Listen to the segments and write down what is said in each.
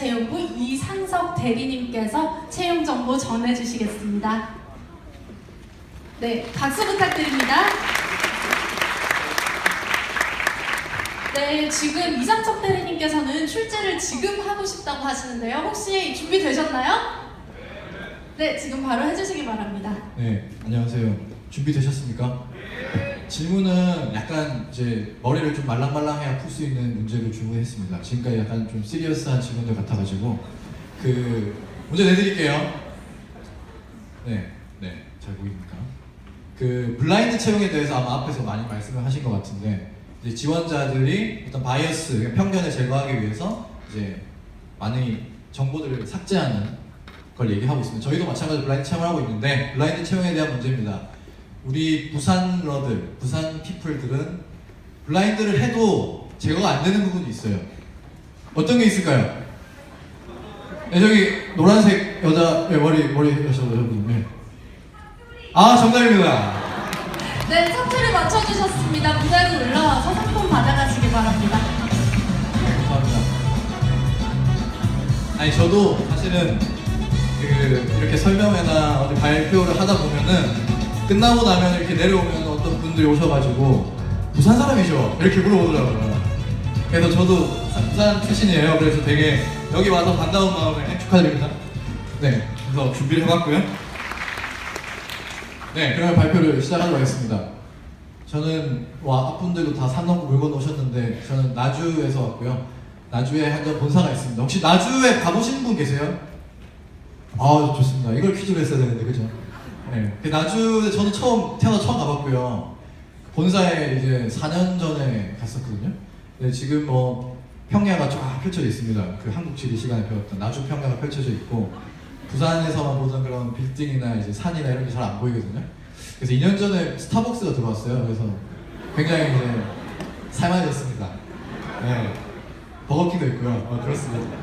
국제체육부 이상석 대리님께서 채용 정보 전해주시겠습니다. 네, 박수 부탁드립니다. 네, 지금 이상석 대리님께서는 출제를 지금 하고 싶다고 하시는데요. 혹시 준비되셨나요? 네, 지금 바로 해주시기 바랍니다. 네, 안녕하세요. 준비되셨습니까? 질문은 약간 이제 머리를 좀 말랑말랑해야 풀 수 있는 문제를 준비했습니다. 지금까지 약간 좀 시리어스한 질문들 같아가지고 문제 내드릴게요. 네, 잘 보입니까? 블라인드 채용에 대해서 아마 앞에서 많이 말씀을 하신 것 같은데 이제 지원자들이 어떤 바이어스, 편견을 제거하기 위해서 이제 많은 정보들을 삭제하는 걸 얘기하고 있습니다. 저희도 마찬가지로 블라인드 채용을 하고 있는데 블라인드 채용에 대한 문제입니다. 우리 부산러들, 부산 피플들은 블라인드를 해도 제거가 안 되는 부분이 있어요. 어떤 게 있을까요? 네, 저기 노란색 여자, 네, 머리 여자분. 네. 아, 정답입니다. 네, 사투리 맞춰주셨습니다. 무대로 올라와서 상품 받아가시기 바랍니다. 네, 감사합니다. 아니, 저도 사실은 이렇게 설명회나 어디 발표를 하다 보면은 끝나고 나면 이렇게 내려오면 어떤 분들이 오셔가지고 부산 사람이죠? 이렇게 물어보더라고요. 그래서 저도 부산 출신이에요. 그래서 되게 여기 와서 반가운 마음에 축하드립니다. 네, 그래서 준비를 해봤고요. 네, 그러면 발표를 시작하도록 하겠습니다. 저는 앞분들도 다 산 넘고 물건 오셨는데 저는 나주에서 왔고요. 나주에 한전 본사가 있습니다. 혹시 나주에 가보신 분 계세요? 아, 좋습니다. 이걸 퀴즈로 했어야 되는데, 그죠? 네, 나주에 저는 태어나서 처음 가봤고요. 본사에 이제 4년 전에 갔었거든요. 네, 지금 평야가 쫙 펼쳐져 있습니다. 한국 지리 시간에 배웠던 나주 평야가 펼쳐져 있고 부산에서만 보던 그런 빌딩이나 이제 산이나 이런 게 잘 안 보이거든요. 그래서 2년 전에 스타벅스가 들어왔어요. 그래서 굉장히 이제 살만해졌습니다. 네, 버거킹도 있고요. 그렇습니다.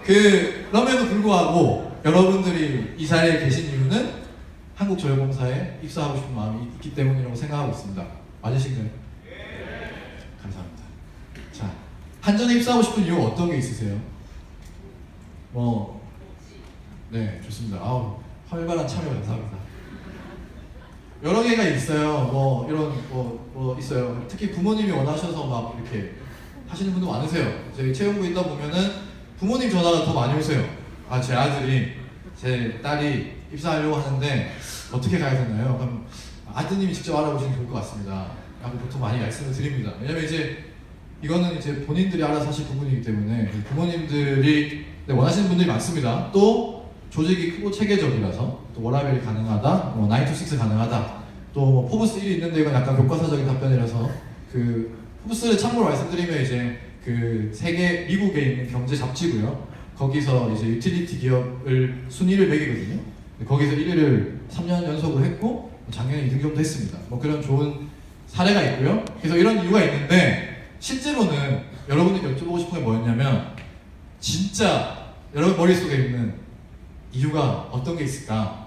그럼에도 불구하고 여러분들이 이 자리에 계신 이유는 한국조력공사에 입사하고 싶은 마음이 있기 때문이라고 생각하고 있습니다. 맞으신가요? 감사합니다. 자, 한전에 입사하고 싶은 이유 어떤 게 있으세요? 네, 좋습니다. 아우, 활발한 참여 감사합니다. 여러 개가 있어요. 있어요. 특히 부모님이 원하셔서 막 이렇게 하시는 분도 많으세요. 저희 채용부에 있다 보면은 부모님 전화가 더 많이 오세요. 아, 제 아들이, 제 딸이 입사하려고 하는데 어떻게 가야 되나요? 그럼 아드님이 직접 알아보시면 좋을 것 같습니다. 라고 보통 많이 말씀을 드립니다. 왜냐면 이거는 이제 본인들이 알아서 하실 부분이기 때문에 부모님들이 원하시는 분들이 많습니다. 또 조직이 크고 체계적이라서 또 워라밸이 가능하다, 9 to 6 가능하다, 또 포브스 1이 있는데 이건 약간 교과서적인 답변이라서 포브스를 참고로 말씀드리면 이제 세계 미국에 있는 경제 잡지고요. 거기서 이제 유틸리티 기업을 순위를 매기거든요. 거기서 1위를 3년 연속으로 했고 작년에 2등 정도 했습니다. 그런 좋은 사례가 있고요. 그래서 이런 이유가 있는데 실제로는 여러분들께 여쭤보고 싶은 게 뭐였냐면 진짜 여러분 머릿속에 있는 이유가 어떤 게 있을까?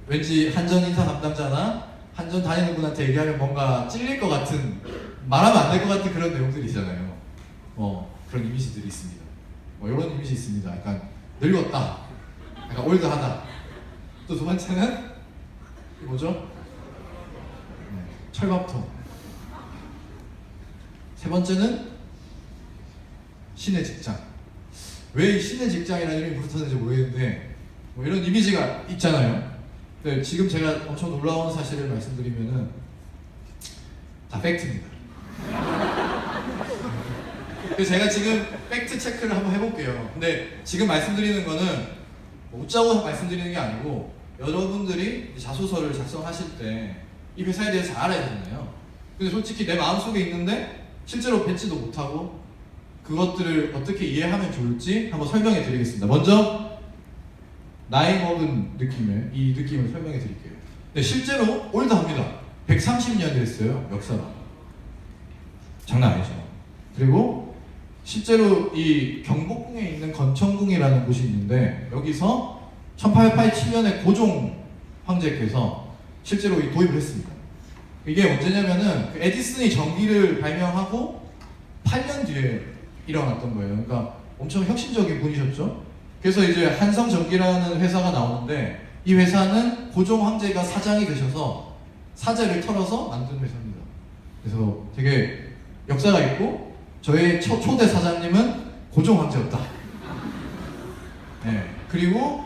왠지 한전 인사 담당자나 한전 다니는 분한테 얘기하면 뭔가 찔릴 것 같은, 말하면 안 될 것 같은 그런 내용들이 있잖아요. 그런 이미지들이 있습니다. 이런 이미지 있습니다. 약간 늙었다, 약간 올드하다. 또 두 번째는 뭐죠? 철밥통. 세 번째는 신의 직장. 왜 이 신의 직장이라는 이름이 붙었는지 모르겠는데 이런 이미지가 있잖아요. 네, 지금 제가 엄청 놀라운 사실을 말씀드리면은 다 팩트입니다. 그래서 제가 지금 팩트 체크를 한번 해볼게요. 근데 지금 말씀드리는 거는 웃자고 말씀드리는 게 아니고 여러분들이 자소서를 작성하실 때 이 회사에 대해서 잘 알아야 되잖아요. 근데 솔직히 내 마음속에 있는데 실제로 뵙지도 못하고 그것들을 어떻게 이해하면 좋을지 한번 설명해 드리겠습니다. 먼저 나이 먹은 이 느낌을 설명해 드릴게요. 네, 실제로 올드합니다. 130년 됐어요, 역사가. 장난 아니죠. 그리고 실제로 이 경복궁에 있는 건천궁이라는 곳이 있는데 여기서 1887년에 고종 황제께서 실제로 도입을 했습니다. 이게 언제냐면은 에디슨이 전기를 발명하고 8년 뒤에 일어났던 거예요. 그러니까 엄청 혁신적인 분이셨죠. 그래서 이제 한성전기라는 회사가 나오는데 이 회사는 고종 황제가 사장이 되셔서 사제를 털어서 만든 회사입니다. 그래서 되게 역사가 있고 저의 초대 사장님은 고종 황제였다. 네. 그리고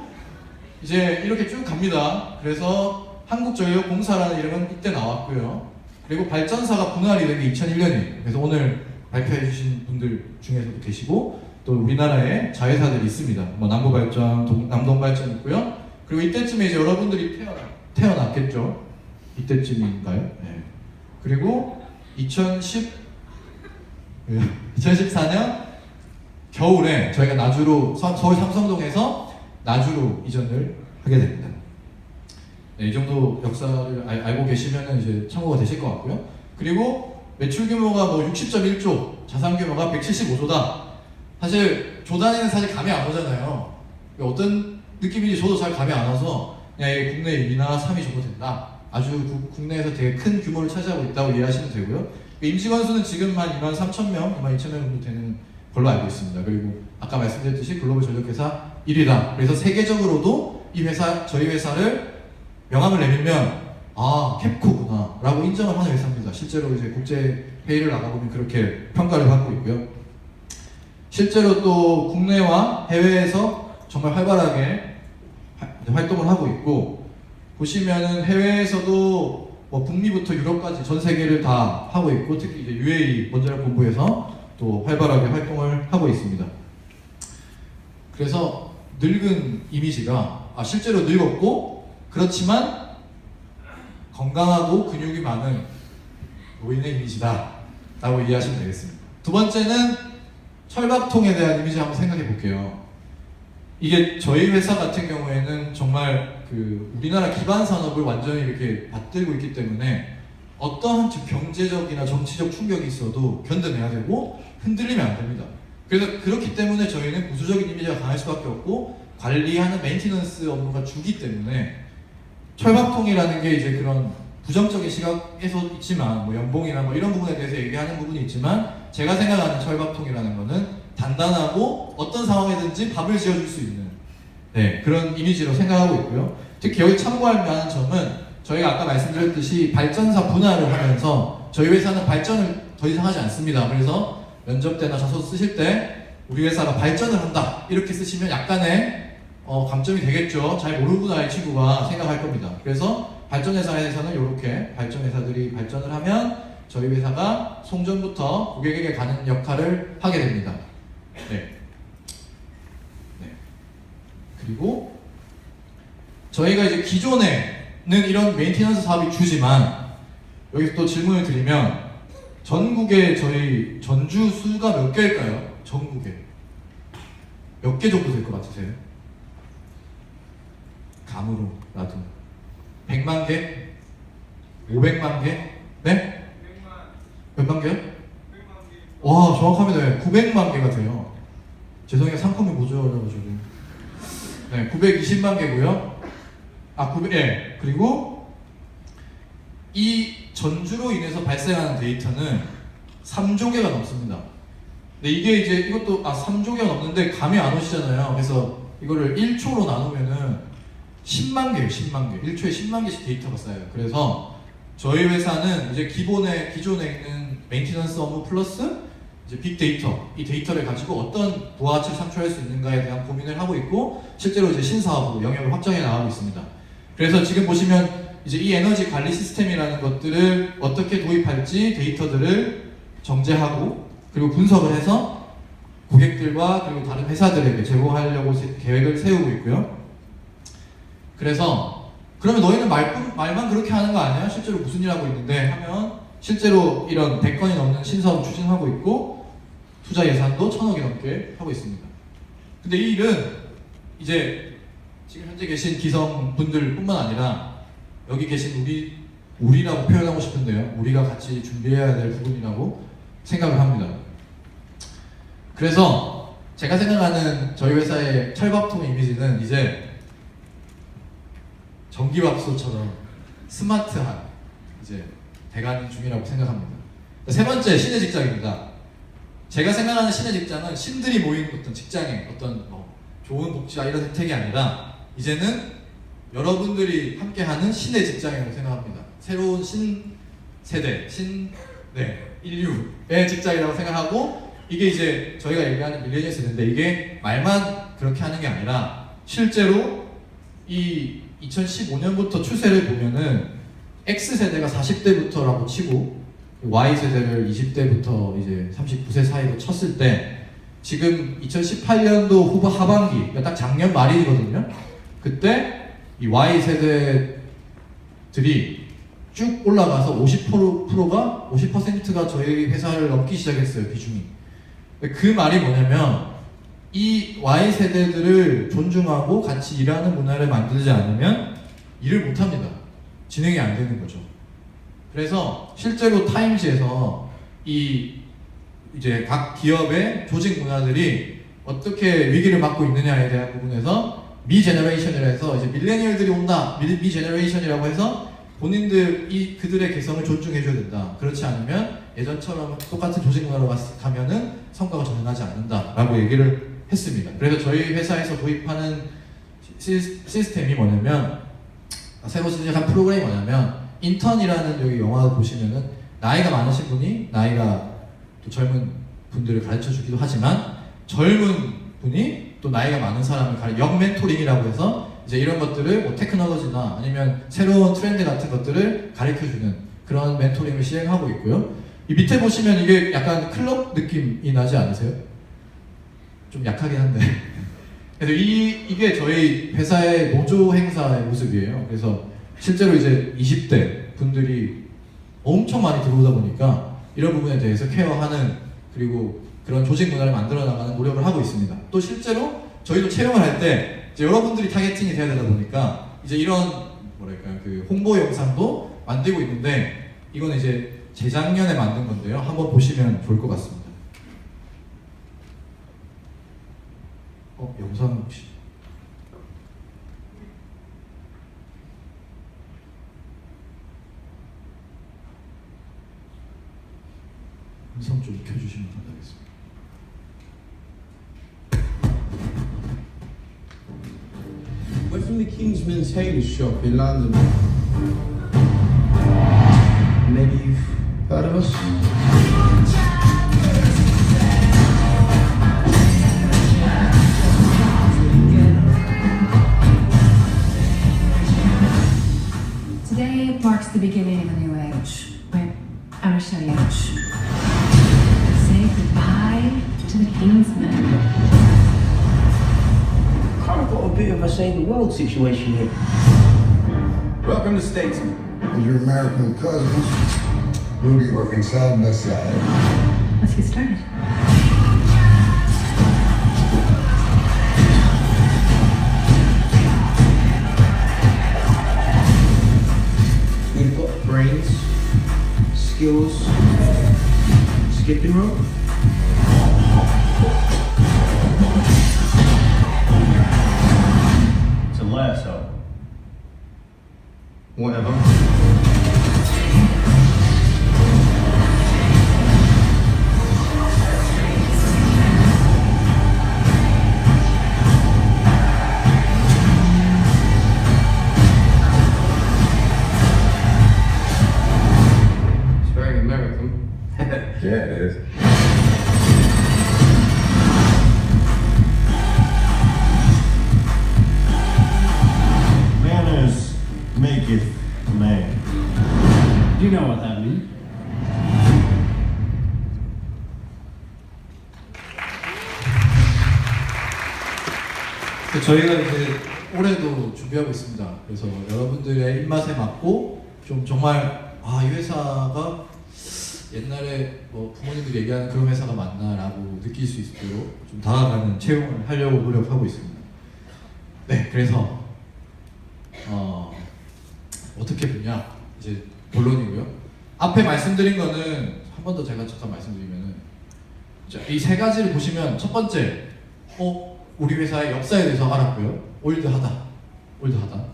이제 이렇게 쭉 갑니다. 그래서 한국전력공사라는 이름은 이때 나왔고요. 그리고 발전사가 분할이 된 게 2001년이에요. 그래서 오늘 발표해 주신 분들 중에서도 계시고 또 우리나라에 자회사들이 있습니다. 뭐 남부발전, 남동발전 있고요. 그리고 이때쯤에 이제 여러분들이 태어났겠죠. 이때쯤인가요? 네. 그리고 2014년 겨울에 저희가 나주로 서울 삼성동에서 나주로 이전을 하게 됩니다. 네, 이 정도 역사를 알고 계시면 이제 참고가 되실 것 같고요. 그리고 매출 규모가 뭐 60.1조, 자산 규모가 175조다. 사실 조 단위는 사실 감이 안 오잖아요. 어떤 느낌인지 저도 잘 감이 안 와서 그냥 이게 국내 2위나 3위 정도 된다. 아주 국내에서 되게 큰 규모를 차지하고 있다고 이해하시면 되고요. 임직원 수는 지금 한 23,000명, 22,000명 정도 되는 걸로 알고 있습니다. 그리고 아까 말씀드렸듯이 글로벌 전력회사 1위다. 그래서 세계적으로도 이 회사, 저희 회사를 명함을 내밀면 아, 캡코구나 라고 인정을 하는 회사입니다. 실제로 이제 국제 회의를 나가보면 그렇게 평가를 받고 있고요. 실제로 또 국내와 해외에서 정말 활발하게 활동을 하고 있고, 보시면은 해외에서도 뭐 북미부터 유럽까지 전 세계를 다 하고 있고, 특히 이제 UAE 원자력 본부에서 또 활발하게 활동을 하고 있습니다. 그래서 늙은 이미지가 실제로 늙었고 그렇지만 건강하고 근육이 많은 노인의 이미지다 라고 이해하시면 되겠습니다. 두 번째는 철밥통에 대한 이미지 한번 생각해 볼게요. 이게 저희 회사 같은 경우에는 정말 그 우리나라 기반 산업을 완전히 이렇게 받들고 있기 때문에 어떠한 경제적이나 정치적 충격이 있어도 견뎌내야 되고 흔들리면 안 됩니다. 그래서 그렇기 때문에 저희는 보수적인 이미지가 강할 수밖에 없고 관리하는 메인티넌스 업무가 주기 때문에 철밥통이라는 게 이제 그런 부정적인 시각에서 있지만 뭐 연봉이나 뭐 이런 부분에 대해서 얘기하는 부분이 있지만 제가 생각하는 철밥통이라는 거는 단단하고 어떤 상황이든지 밥을 지어줄 수 있는 그런 이미지로 생각하고 있고요. 특히 여기 참고할 만한 점은 저희가 아까 말씀드렸듯이 발전사 분할을 하면서 저희 회사는 발전을 더 이상 하지 않습니다. 그래서 면접 때나 자소 쓰실 때 우리 회사가 발전을 한다 이렇게 쓰시면 약간의 감점이 되겠죠. 잘 모르구나 이 친구가 생각할 겁니다. 그래서 발전회사에서는 이렇게 발전회사들이 발전을 하면 저희 회사가 송전부터 고객에게 가는 역할을 하게 됩니다. 네. 그리고 저희가 이제 기존에는 이런 메인테넌스 사업이 주지만 여기서 또 질문을 드리면 전국에 저희 전주 수가 몇 개일까요? 전국에 몇 개 정도 될 것 같으세요? 감으로라도 100만 개? 500만 개? 네? 몇만 개요? 와, 정확합니다. 900만 개가 돼요. 죄송해요, 상품이 모자라가지고. 네, 920만 개고요. 그리고 이 전주로 인해서 발생하는 데이터는 3조 개가 넘습니다. 근데 이게 이제 이것도 3조 개가 넘는데 감이 안 오시잖아요. 그래서 이거를 1초로 나누면은 10만 개예요, 10만 개. 1초에 10만 개씩 데이터가 쌓여요. 그래서 저희 회사는 이제 기존에 있는 메인티넌스 업무 플러스 이제 빅데이터, 이 데이터를 가지고 어떤 부가가치를 창출할 수 있는가에 대한 고민을 하고 있고 실제로 이제 신사업으로 영역을 확장해 나가고 있습니다. 그래서 지금 보시면 이제 이 에너지 관리 시스템이라는 것들을 어떻게 도입할지 데이터들을 정제하고 그리고 분석을 해서 고객들과 그리고 다른 회사들에게 제공하려고 계획을 세우고 있고요. 그래서 그러면 너희는 말만 그렇게 하는 거 아니야? 실제로 무슨 일 하고 있는데 하면 실제로 이런 100건이 넘는 신사업을 추진하고 있고 투자 예산도 1,000억이 넘게 하고 있습니다. 근데 이 일은 이제 지금 현재 계신 기성분들 뿐만 아니라 여기 계신 우리라고 표현하고 싶은데요. 우리가 같이 준비해야 될 부분이라고 생각을 합니다. 그래서 제가 생각하는 저희 회사의 철밥통 이미지는 이제 전기밥솥처럼 스마트한 이제 대가는 중이라고 생각합니다. 세 번째, 신의 직장입니다. 제가 생각하는 신의 직장은 신들이 모이는 어떤 직장에 어떤 좋은 복지와 이런 혜택이 아니라 이제는 여러분들이 함께하는 신의 직장이라고 생각합니다. 새로운 신세대, 인류의 직장이라고 생각하고 이게 이제 저희가 얘기하는 밀레니얼 세대인데 이게 말만 그렇게 하는 게 아니라 실제로 이 2015년부터 추세를 보면은 X세대가 40대부터라고 치고 Y세대를 20대부터 이제 39세 사이로 쳤을 때 지금 2018년도 하반기, 그러니까 딱 작년 말이거든요. 그때 이 Y세대들이 쭉 올라가서 50%가 저희 회사를 넘기 시작했어요, 비중이. 그 말이 뭐냐면 이 Y세대들을 존중하고 같이 일하는 문화를 만들지 않으면 일을 못합니다. 진행이 안 되는 거죠. 그래서 실제로 타임즈에서 이제 각 기업의 조직 문화들이 어떻게 위기를 맞고 있느냐에 대한 부분에서 미 제너레이션이라 해서 이제 밀레니얼들이 온다, 미 제너레이션이라고 해서 그들의 개성을 존중해줘야 된다. 그렇지 않으면 예전처럼 똑같은 조직 문화로 가면은 성과가 전혀 나지 않는다라고 얘기를 했습니다. 그래서 저희 회사에서 도입하는 시스템이 뭐냐면 새로 시작한 프로그램이 뭐냐면 인턴이라는 여기 영화 보시면은 나이가 많으신 분이 나이가 또 젊은 분들을 가르쳐 주기도 하지만 젊은 분이 또 나이가 많은 사람을 역멘토링이라고 해서 이제 이런 것들을 뭐 테크놀로지나 아니면 새로운 트렌드 같은 것들을 가르쳐주는 그런 멘토링을 시행하고 있고요. 이 밑에 보시면 이게 약간 클럽 느낌이 나지 않으세요? 좀 약하긴 한데 그래서 이게 저희 회사의 노조 행사의 모습이에요. 그래서 실제로 이제 20대 분들이 엄청 많이 들어오다 보니까 이런 부분에 대해서 케어하는 그리고 그런 조직 문화를 만들어 나가는 노력을 하고 있습니다. 또 실제로 저희도 채용을 할 때 여러분들이 타겟팅이 돼야 되다 보니까 이제 이런 그 홍보 영상도 만들고 있는데 이건 이제 재작년에 만든 건데요. 한번 보시면 좋을 것 같습니다. 영상 혹시 음성 좀 켜주시면 감사하겠습니다. We're from the Kingsman Tailor Shop in London. Maybe you've heard of us? Today marks the beginning of a new age. Wait, I'm gonna show you. Say goodbye to the Kingsmen. Kind of got a bit of a save the world situation here. Welcome to Statesman. With your American cousins, we'll be working side by side. Let's get started. We've got brains, skills, skipping rope. It's a lasso. Whatever. It's very American. Yeah, it is. Manners maketh man. Do you know what that means? 저희가 이제 올해도 준비하고 있습니다. 그래서 여러분들의 입맛에 맞고 좀 정말 이 회사가 옛날에 뭐 부모님들이 얘기하는 그런 회사가 맞나라고 느낄 수 있도록 좀 다가가는 채용을 하려고 노력하고 있습니다. 네, 그래서 어떻게 보냐 이제 본론이고요. 앞에 말씀드린 거는 한 번 더 제가 잠깐 말씀드리면은 이 세 가지를 보시면 첫 번째, 우리 회사의 역사에 대해서 알았고요. 올드하다.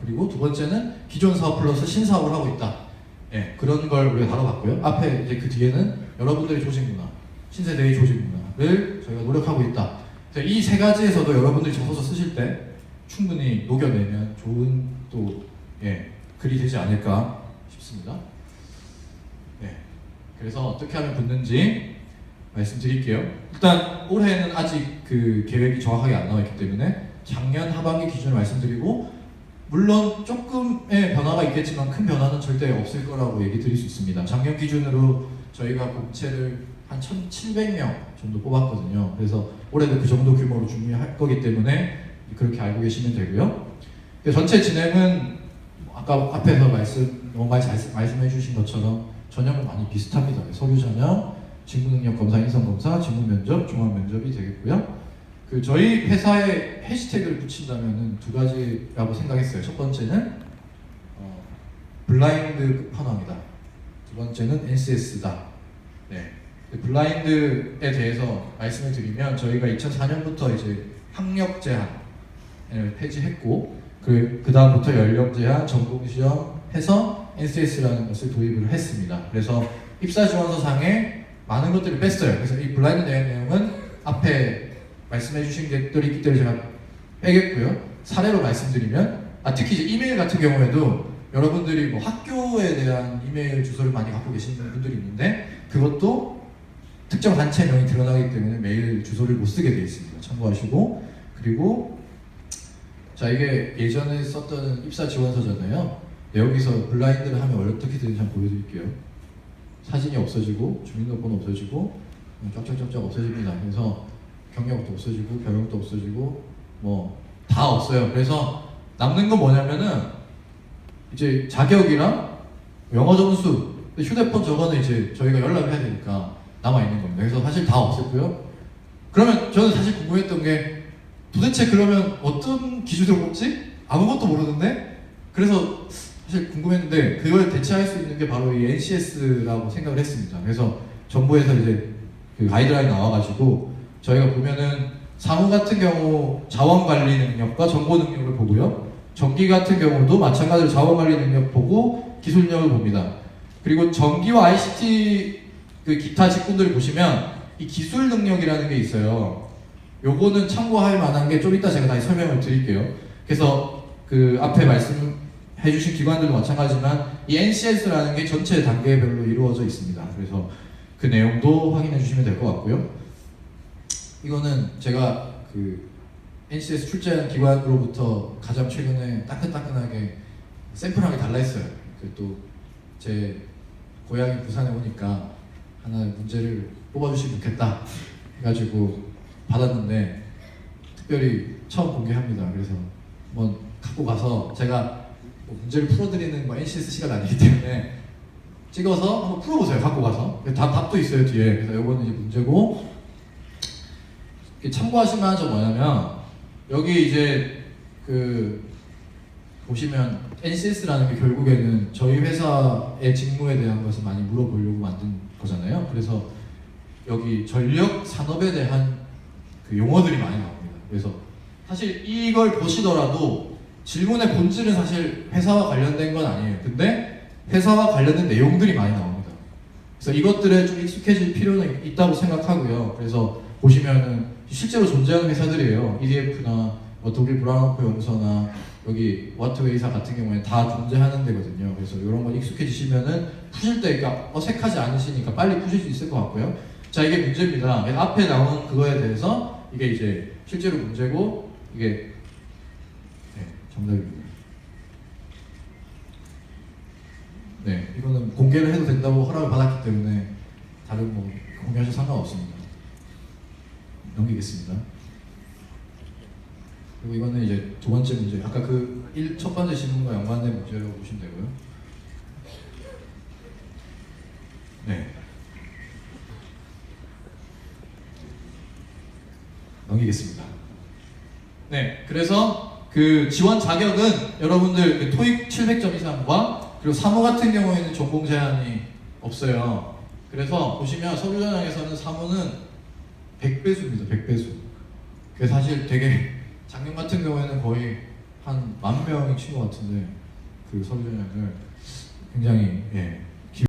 그리고 두 번째는 기존 사업 플러스 신사업을 하고 있다. 예, 그런 걸 우리가 다뤄봤고요. 앞에 이제 그 뒤에는 여러분들의 조직 문화, 신세대의 조직 문화, 전형을 저희가 노력하고 있다. 이 세 가지에서도 여러분들이 적어서 쓰실 때 충분히 녹여내면 좋은 또 글이 되지 않을까 싶습니다. 네, 그래서 어떻게 하면 붙는지 말씀드릴게요. 일단 올해는 아직 그 계획이 정확하게 안 나와 있기 때문에 작년 하반기 기준을 말씀드리고, 물론 조금의 변화가 있겠지만 큰 변화는 절대 없을 거라고 얘기 드릴 수 있습니다. 작년 기준으로 저희가 공채를 한 1,700명 정도 뽑았거든요. 그래서 올해도 그 정도 규모로 준비할 거기 때문에 그렇게 알고 계시면 되고요. 전체 진행은 아까 앞에서 너무 많이 말씀해 주신 것처럼 전형은 많이 비슷합니다. 서류 전형, 직무능력 검사, 인성 검사, 직무 면접, 종합 면접이 되겠고요. 저희 회사에 해시태그를 붙인다면은 두 가지라고 생각했어요. 첫 번째는 블라인드 끝판왕이다. 두 번째는 NCS다. 네. 블라인드에 대해서 말씀을 드리면 저희가 2004년부터 이제 학력 제한을 폐지했고 그 다음부터 연령 제한, 전공 시험 해서 NCS라는 것을 도입을 했습니다. 그래서 입사 지원서 상에 많은 것들을 뺐어요. 그래서 이 블라인드 내용은 앞에 말씀해 주신 것들이 있기 때문에 제가 빼겠고요. 사례로 말씀드리면 특히 이제 이메일 같은 경우에도 여러분들이 뭐 학교에 대한 이메일 주소를 많이 갖고 계시는 분들이 있는데 그것도 특정 단체명이 드러나기 때문에 메일 주소를 못 쓰게 되어 있습니다. 참고하시고, 그리고 자 이게 예전에 썼던 입사 지원서잖아요. 여기서 블라인드를 하면 어떻게 되는지 한번 보여드릴게요. 사진이 없어지고 주민등록번호 없어지고 쫙쫙쫙쫙 없어집니다. 그래서 경력도 없어지고 경력도 없어지고 뭐 다 없어요. 그래서 남는 건 뭐냐면은 이제 자격이랑 영어 점수, 휴대폰 저거는 이제 저희가 연락을 해야 되니까 남아 있는 겁니다. 그래서 사실 다 없앴고요. 그러면 저는 사실 궁금했던 게 도대체 그러면 어떤 기준으로 뽑지? 아무것도 모르는데? 그래서 사실 궁금했는데 그걸 대체할 수 있는 게 바로 이 NCS라고 생각을 했습니다. 그래서 정부에서 이제 그 가이드라인 나와가지고 저희가 보면은 사무 같은 경우 자원관리 능력과 정보 능력을 보고요. 전기 같은 경우도 마찬가지로 자원관리 능력 보고 기술력을 봅니다. 그리고 전기와 ICT 그 기타 직군들을 보시면 이 기술 능력이라는 게 있어요. 요거는 참고할 만한 게 좀 이따 제가 다시 설명을 드릴게요. 그래서 그 앞에 말씀해 주신 기관들도 마찬가지지만 이 NCS라는 게 전체 단계별로 이루어져 있습니다. 그래서 그 내용도 확인해 주시면 될 것 같고요. 이거는 제가 그 NCS 출제한 기관으로부터 가장 최근에 따끈따끈하게 샘플하게 달라했어요. 또 제 고향이 부산에 오니까 하나 문제를 뽑아주시면 좋겠다 해가지고 받았는데 특별히 처음 공개합니다. 그래서 한번 갖고 가서 제가 뭐 문제를 풀어드리는 뭐 NCS 시간 아니기 때문에 찍어서 한번 풀어보세요. 갖고 가서 답도 있어요 뒤에. 그래서 이거는 이제 문제고, 참고하실 만한 점 뭐냐면 여기 이제 그 보시면 NCS라는 게 결국에는 저희 회사의 직무에 대한 것을 많이 물어보려고 만든 거잖아요. 그래서 여기 전력 산업에 대한 그 용어들이 많이 나옵니다. 그래서 사실 이걸 보시더라도 질문의 본질은 사실 회사와 관련된 건 아니에요. 근데 회사와 관련된 내용들이 많이 나옵니다. 그래서 이것들에 좀 익숙해질 필요는 있다고 생각하고요. 그래서 보시면은 실제로 존재하는 회사들이에요. EDF나 뭐 독일 브라운호프 용서나 여기 와트웨이사 같은 경우에는 다 존재하는 데거든요. 그래서 이런 거 익숙해지시면은 푸실 때 그러니까 어색하지 않으시니까 빨리 푸실 수 있을 것 같고요. 자, 이게 문제입니다. 앞에 나온 그거에 대해서 이게 이제 실제로 문제고 이게 정답입니다. 네, 이거는 공개를 해도 된다고 허락을 받았기 때문에 다른 뭐 공개하셔도 상관없습니다. 넘기겠습니다. 그리고 이거는 이제 두 번째 문제, 아까 그 첫 번째 질문과 연관된 문제라고 보시면 되고요. 네. 넘기겠습니다. 네, 그래서 그 지원 자격은 여러분들 그 토익 700점 이상과 그리고 사무 같은 경우에는 전공 제한이 없어요. 그래서 보시면 서류 전형에서는 사무는 100배수입니다. 100배수. 그게 사실 되게 작년 같은 경우에는 거의 한 10,000명이 친 것 같은데 그 서류 전형을 굉장히